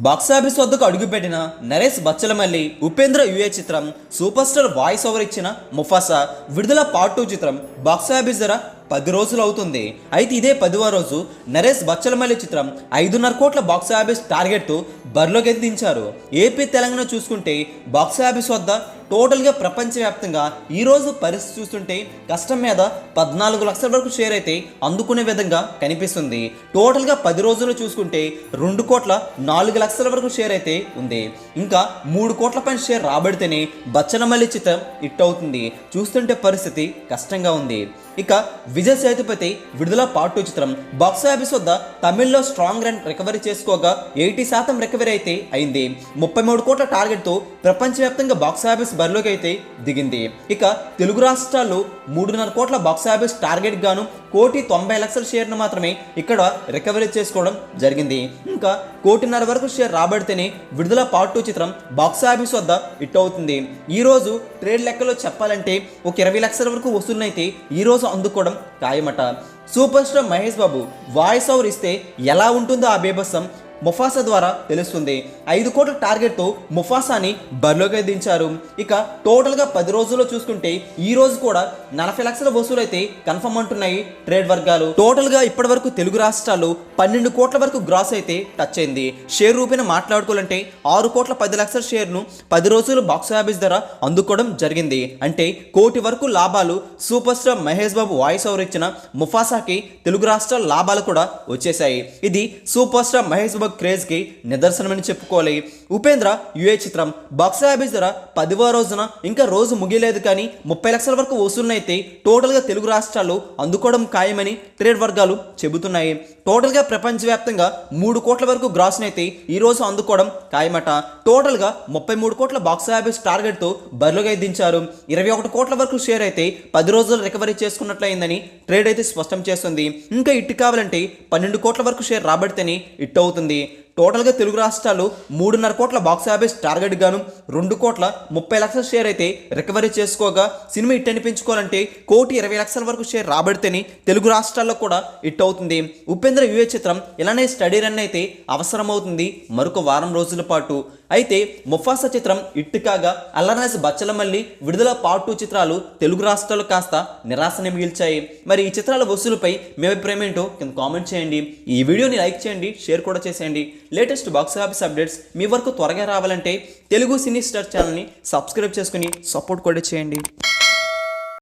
Box office వద్దకు అడుగుపెట్టిన Naresh Bachhala Malli Upendra UA చిత్రం సూపర్ స్టార్ వాయిస్ ఓవర్ ఇచ్చిన ముఫాసా విడుదల పార్ట్ 2 చిత్రం బాక్సాఫీస్ ధర 10 రోజులు అవుతుంది. అయితే ఇదే 10వ రోజు నరేష్ బచ్చలమల్లి చిత్రం 5.5 కోట్ల బాక్సాఫీస్ టార్గెట్తో బరిలోకి దించారు. ఏపీ తెలంగాణ చూసుకుంటే బాక్సాఫీస్ వద్ద టోటల్గా ప్రపంచవ్యాప్తంగా ఈరోజు పరిస్థితి చూస్తుంటే కష్టం మీద 14 లక్షల వరకు షేర్ అయితే అందుకునే విధంగా కనిపిస్తుంది. టోటల్గా 10 రోజులు చూసుకుంటే 2 కోట్ల 4 లక్షల వరకు షేర్ అయితే ఉంది. ఇంకా 3 కోట్ల పైన షేర్ రాబడితేనే బచ్చలమల్లి చిత్రం హిట్ అవుతుంది. చూస్తుంటే పరిస్థితి కష్టంగా ఉంది. ఇక విజయ్ సేతుపతి విడుదల పార్ట్ 2 చిత్రం బాక్సాఫీస్ వద్ద తమిళ్లో స్ట్రాంగ్ రన్ రికవరీ చేసుకోగా 80% రికవరీ అయితే అయింది. 33 కోట్ల టార్గెట్తో ప్రపంచవ్యాప్తంగా బాక్సాఫీస్ బరిలోకి అయితే దిగింది. ఇక తెలుగు రాష్ట్రాల్లో 3.5 కోట్ల బాక్సాఫీస్ టార్గెట్ గాను 1,90,00,000 షేర్ను మాత్రమే ఇక్కడ రికవరీ చేసుకోవడం జరిగింది. ఇంకా 1,50,00,000 వరకు షేర్ రాబడితేనే విడుదల పార్ట్ 2 చిత్రం బాక్సాఫీస్ వద్ద హిట్ అవుతుంది. ఈ రోజు ట్రేడ్ లెక్కలో చెప్పాలంటే ఒక 20 లక్షల వరకు వసూలునైతే ఈ రోజు అందుకోవడం ఖాయమట. Super star Mahesh Babu voice over ఇస్తే ఎలా ఉంటుందో ఆ బేబస్సం ముఫాసా ద్వారా తెలుస్తుంది. 5 కోట్ల టార్గెట్తో ముఫాసాని బరిలోకి దించారు. ఇక టోటల్గా 10 రోజుల్లో చూసుకుంటే ఈ రోజు కూడా 40 లక్షల వసూలు అయితే కన్ఫర్మ్ అంటున్నాయి ట్రేడ్ వర్గాలు. టోటల్గా ఇప్పటి వరకు తెలుగు రాష్ట్రాల్లో 12 కోట్ల వరకు గ్రాస్ అయితే టచ్ అయింది. షేర్ రూపేణ మాట్లాడుకోవాలంటే 6 కోట్ల 10 లక్షల షేర్ను 10 రోజులు బాక్సాఫీస్ ధర అందుకోవడం జరిగింది. అంటే 1 కోటి వరకు లాభాలు super star Mahesh Babu voice over ఇచ్చిన ముఫాసాకి తెలుగు రాష్ట్రాల లాభాలు కూడా వచ్చేసాయి. ఇది super star Mahesh Babu craze కి నిదర్శనమని చెప్పుకోవాలి. ఉపేంద్ర యుఏ చిత్రం బాక్సాఫీస్ ధర 10వ రోజున ఇంకా రోజు ముగియలేదు కానీ 30 లక్షల వరకు వసూలునైతే టోటల్గా తెలుగు రాష్ట్రాల్లో అందుకోవడం ఖాయమని ట్రేడ్ వర్గాలు చెబుతున్నాయి. టోటల్గా ప్రపంచవ్యాప్తంగా 3 కోట్ల వరకు గ్రాస్నైతే ఈ రోజు అందుకోవడం ఖాయమట. టోటల్గా 33 కోట్ల బాక్సాఫీస్ టార్గెట్తో బరిలోకి దించారు. 21 కోట్ల వరకు షేర్ అయితే 10 రోజులు రికవరీ చేసుకున్నట్లయిందని ట్రేడ్ అయితే స్పష్టం చేస్తుంది. ఇంకా ఇట్టు కావాలంటే 12 కోట్ల వరకు షేర్ రాబడితేనే హిట్ అవుతుంది. టోటల్గా తెలుగు రాష్ట్రాలు 3.5 కోట్ల బాక్సాఫీస్ టార్గెట్ గాను 2 కోట్ల 30 లక్షల షేర్ అయితే రికవరీ చేసుకోగా సినిమా హిట్ అనిపించుకోవాలంటే 1,20,00,000 వరకు షేర్ రాబడితేనే తెలుగు రాష్ట్రాల్లో కూడా హిట్ అవుతుంది. ఉపేంద్ర యుఏ చిత్రం ఇలానే స్టడీ రన్ అయితే అవసరమవుతుంది మరొక వారం రోజుల పాటు. అయితే ముఫాసా చిత్రం హిట్ కాగా నరేష్ బచ్చలమల్లి విడుదల పార్ట్ 2 చిత్రాలు తెలుగు రాష్ట్రాలు కాస్త నిరాశని మిగిల్చాయి. మరి ఈ చిత్రాల వసూలుపై మీ అభిప్రాయం ఏంటో కింద కామెంట్ చేయండి. ఈ వీడియోని లైక్ చేయండి, షేర్ కూడా చేసేయండి. లేటెస్ట్ బాక్స్ ఆఫీస్ అప్డేట్స్ మీ వరకు త్వరగా రావాలంటే తెలుగు సినీ స్టార్ ఛానల్ని సబ్స్క్రైబ్ చేసుకుని సపోర్ట్ కూడా చేయండి.